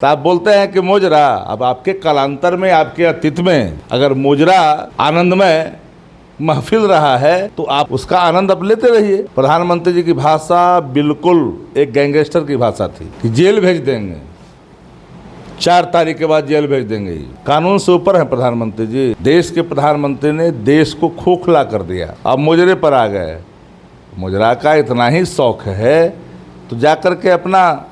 तो आप बोलते हैं कि मोजरा, अब आपके कालांतर में, आपके अतीत में अगर मोजरा आनंदमय महफिल रहा है तो आप उसका आनंद अब लेते रहिए। प्रधानमंत्री जी की भाषा बिल्कुल एक गैंगस्टर की भाषा थी कि जेल भेज देंगे, 4 तारीख के बाद जेल भेज देंगे। कानून से ऊपर है प्रधानमंत्री जी। देश के प्रधानमंत्री ने देश को खोखला कर दिया, अब मुजरे पर आ गए। मुजरा का इतना ही शौक है तो जाकर के अपना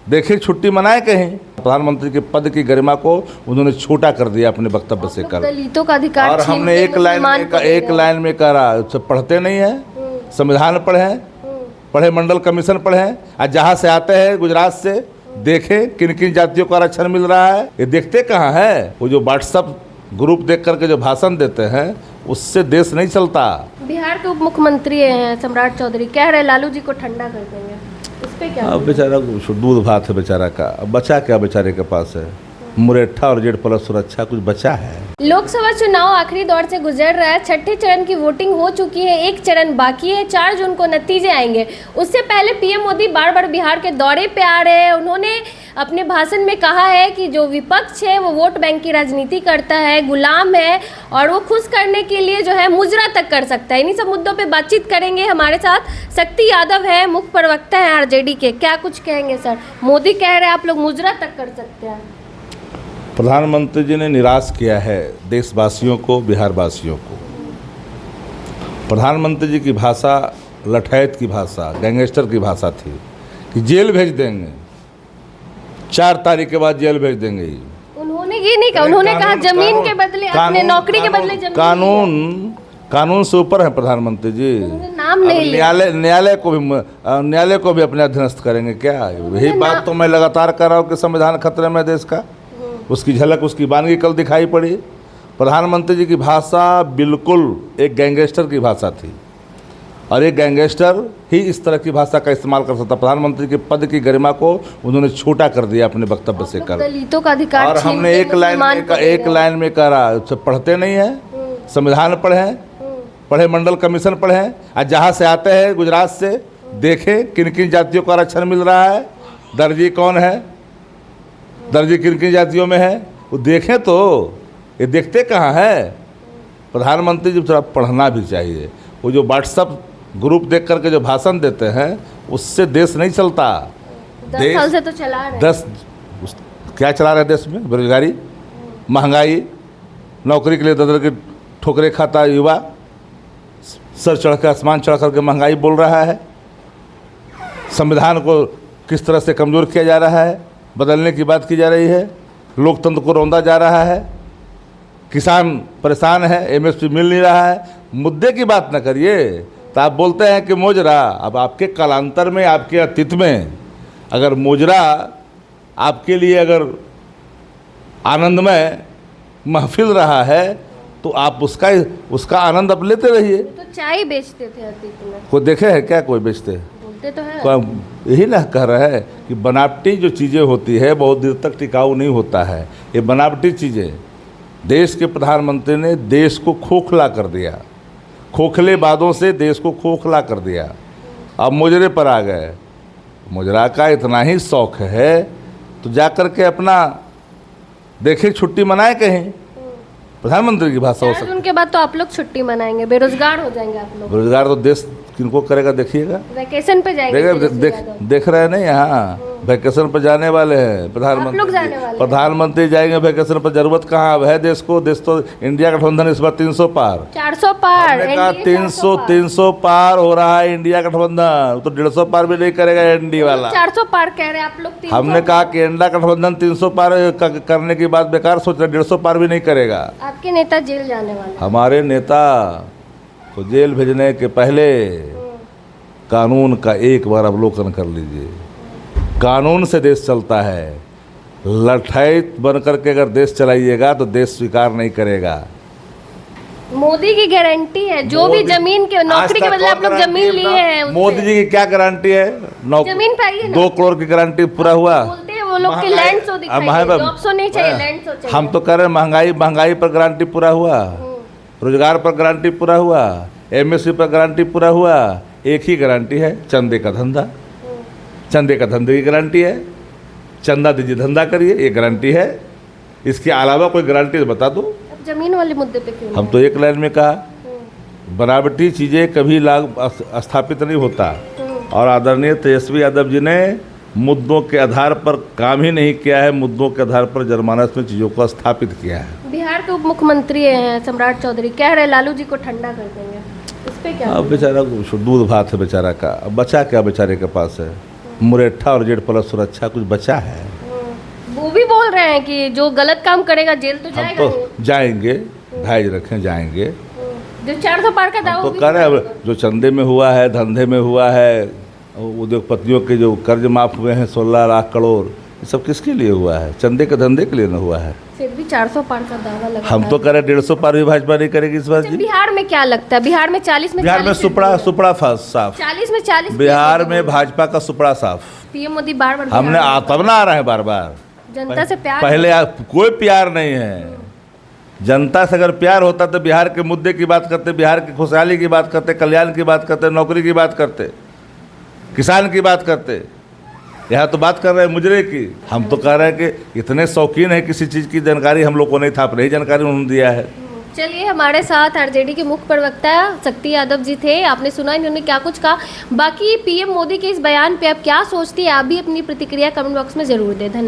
देखे छुट्टी मनाए कहीं। प्रधानमंत्री के पद की गरिमा को उन्होंने छोटा कर दिया अपने वक्तव्य से कर। दलितों का अधिकार और हमने एक लाइन में कह रहा, पढ़ते नहीं है, संविधान पढ़े मंडल कमीशन पढ़े, आज जहाँ से आते हैं गुजरात से देखें किन किन जातियों को आरक्षण मिल रहा है। ये देखते कहाँ है? वो जो व्हाट्सएप ग्रुप देख करके जो भाषण देते हैं उससे देश नहीं चलता। बिहार के उप मुख्यमंत्री हैं सम्राट चौधरी, कह रहे लालू जी को ठंडा कर देंगे, इस पे क्या? अब बेचारा दूध भात है बेचारा का, अब बचा क्या बेचारे के पास है? मुरेठा और जेड प्लस सुरक्षा कुछ बचा है? लोकसभा चुनाव आखिरी दौर से गुजर रहा है। छठे चरण की वोटिंग हो चुकी है, एक चरण बाकी है, 4 जून को नतीजे आएंगे। उससे पहले पीएम मोदी बार बार बिहार के दौरे पे आ रहे हैं। उन्होंने अपने भाषण में कहा है कि जो विपक्ष है वो वोट बैंक की राजनीति करता है, गुलाम है और वो खुश करने के लिए जो है मुजरा तक कर सकता है। इन्हीं सब मुद्दों पे बातचीत करेंगे। हमारे साथ शक्ति यादव है, मुख्य प्रवक्ता है आरजेडी के। क्या कुछ कहेंगे सर? मोदी कह रहे हैं आप लोग मुजरा तक कर सकते हैं। प्रधानमंत्री जी ने निराश किया है देशवासियों को, बिहारवासियों को। प्रधानमंत्री जी की भाषा लठैत की भाषा, गैंगस्टर की भाषा थी कि जेल भेज देंगे, 4 तारीख के बाद जेल भेज देंगे। उन्होंने ये नहीं कहा, उन्होंने कहा जमीन के बदले, अपने नौकरी के बदले जमीन। कानून से ऊपर है प्रधानमंत्री जी। नाम नहीं लिया। न्यायालय को भी अपने अधीनस्थ करेंगे क्या? यही बात तो मैं लगातार कर रहा हूँ कि संविधान खतरे में देश का। उसकी झलक, उसकी वानगी कल दिखाई पड़ी। प्रधानमंत्री जी की भाषा बिल्कुल एक गैंगस्टर की भाषा थी और एक गैंगस्टर ही इस तरह की भाषा का इस्तेमाल कर सकता। प्रधानमंत्री के पद की गरिमा को उन्होंने छोटा कर दिया अपने वक्तव्य से कर। दलितों का अधिकार और हमने एक लाइन में कह रहा, पढ़ते नहीं है, संविधान पढ़े मंडल कमीशन पढ़े, आज जहाँ से आते हैं गुजरात से देखें किन किन जातियों को आरक्षण मिल रहा है। दर्जी कौन है, दर्जी किन किन जातियों में है, वो देखें तो। ये देखते कहाँ है? प्रधानमंत्री जी थोड़ा पढ़ना भी चाहिए। वो जो व्हाट्सएप ग्रुप देख करके जो भाषण देते हैं उससे देश नहीं चलता। 10 साल से तो चला रहे। 10 क्या चला रहे देश में? बेरोजगारी, महंगाई, नौकरी के लिए दर की ठोकरे खाता युवा, सर चढ़ कर आसमान चढ़ करके महंगाई बोल रहा है। संविधान को किस तरह से कमज़ोर किया जा रहा है, बदलने की बात की जा रही है। लोकतंत्र को रौंदा जा रहा है। किसान परेशान है, एमएसपी मिल नहीं रहा है। मुद्दे की बात न करिए तो आप बोलते हैं कि मोजरा। अब आपके कालांतर में, आपके अतीत में अगर मोजरा आपके लिए अगर आनंदमय महफिल रहा है तो आप उसका आनंद अब लेते रहिए। तो चाय बेचते थे अतीत में, कोई देखे है क्या? कोई बेचते बोलते तो है। यही ना कह रहा है कि बनावटी जो चीज़ें होती है बहुत देर तक टिकाऊ नहीं होता है। ये बनावटी चीज़ें, देश के प्रधानमंत्री ने देश को खोखला कर दिया, खोखले बातों से देश को खोखला कर दिया। अब मुजरे पर आ गए। मुजरा का इतना ही शौक है तो जाकर के अपना देखे छुट्टी मनाए कहीं। प्रधानमंत्री की भाषा हो सकती है। उनके बाद तो आप लोग छुट्टी मनाएंगे, बेरोजगार हो जाएंगे आप लोग। बेरोजगार तो देश किनको करेगा? देखिएगा, वैकेशन पे जाएंगे। देख रहे हैं नहीं, यहाँ वैकेशन पर जाने वाले हैं प्रधानमंत्री जाएंगे वैकेशन पर। जरूरत कहाँ है देश को? देश तो इंडिया गठबंधन इस बार 300 पार, 400 पार, 300 पार हो रहा है इंडिया गठबंधन। तो 150 पार भी नहीं करेगा एनडीए वाला। 400 पार कह रहे हैं आप लोग। हमने कहा कि इंडिया गठबंधन 300 पार करने की बात बेकार सोच रहे, 150 पार भी नहीं करेगा। आपके नेता जेल जाने वाले? हमारे नेता को जेल भेजने के पहले कानून का एक बार अवलोकन कर लीजिए। कानून से देश चलता है। लठैत बन करके अगर देश चलाइएगा तो देश स्वीकार नहीं करेगा। मोदी की गारंटी है, जो भी जमीन के नौकरी के बदले आप लोग जमीन लिए हैं। मोदी जी की क्या गारंटी है? जमीन पाइए ना। 2 करोड़ की गारंटी पूरा हुआ। बोलते हैं वो लोग की लैंड सो दिखाइए, जॉब सो नहीं चाहिए, लैंड सो चाहिए। हम तो कह रहे हैं महंगाई पर गारंटी पूरा हुआ, रोजगार पर गारंटी पूरा हुआ, एमएसपी पर गारंटी पूरा हुआ। एक ही गारंटी है, चंदे का धंधा। चंदे का धंधे की गारंटी है। चंदा दीजिए, धंधा करिए, ये गारंटी है। इसके अलावा कोई गारंटी बता दो। अब जमीन वाले मुद्दे पे क्यों हम तो एक लाइन में कहा, बनावटी चीज़ें कभी लागू स्थापित नहीं होता। और आदरणीय तेजस्वी यादव जी ने मुद्दों के आधार पर काम ही नहीं किया है, मुद्दों के आधार पर जनमानस में चीज़ों को स्थापित किया है। बिहार के उप मुख्यमंत्री हैं सम्राट चौधरी, कह रहे लालू जी को ठंडा कर देंगे, इस पे क्या? अब बेचारा दूध भात है बेचारा का, अब बचा क्या बेचारे के पास है? मुरेठा और Z+ सुरक्षा कुछ बचा है? वो भी बोल रहे हैं कि जो गलत काम करेगा जेल तो हम जाएगा तो नहीं। जाएंगे, धैर्य रखें, जाएंगे। जो 400 पार का दावा तो भी कह रहे हैं, जो चंदे में हुआ है, धंधे में हुआ है, उद्योगपतियों के जो कर्ज माफ हुए हैं 16 लाख करोड़, ये सब किसके लिए हुआ है? चंदे के धंधे के लिए न हुआ है। फिर भी 400 पार का दावा लगा। हम तो कह रहे 150 पार भी भाजपा नहीं करेगी इस बार जी। बिहार में क्या लगता है? बिहार में 40 में बिहार में 40 सुपड़ा साफ। 40 में 40 बिहार में भाजपा का सुपड़ा साफ। पीएम मोदी बार बार हमने तब ना आ रहे हैं बार बार, जनता से प्यार पहले कोई प्यार नहीं है। जनता से अगर प्यार होता तो बिहार के मुद्दे की बात करते, बिहार की खुशहाली की बात करते, कल्याण की बात करते, नौकरी की बात करते, किसान की बात करते। यहाँ तो बात कर रहे हैं मुजरे की। हम तो कह रहे हैं कि इतने शौकीन है किसी चीज़ की जानकारी हम लोग को नहीं था, पर यही जानकारी उन्होंने दिया है। चलिए, हमारे साथ आरजेडी के मुख्य प्रवक्ता शक्ति यादव जी थे, आपने सुना इन्होंने क्या कुछ कहा। बाकी पीएम मोदी के इस बयान पे आप क्या सोचती है, आप भी अपनी प्रतिक्रिया कमेंट बॉक्स में जरूर दें। धन्यवाद।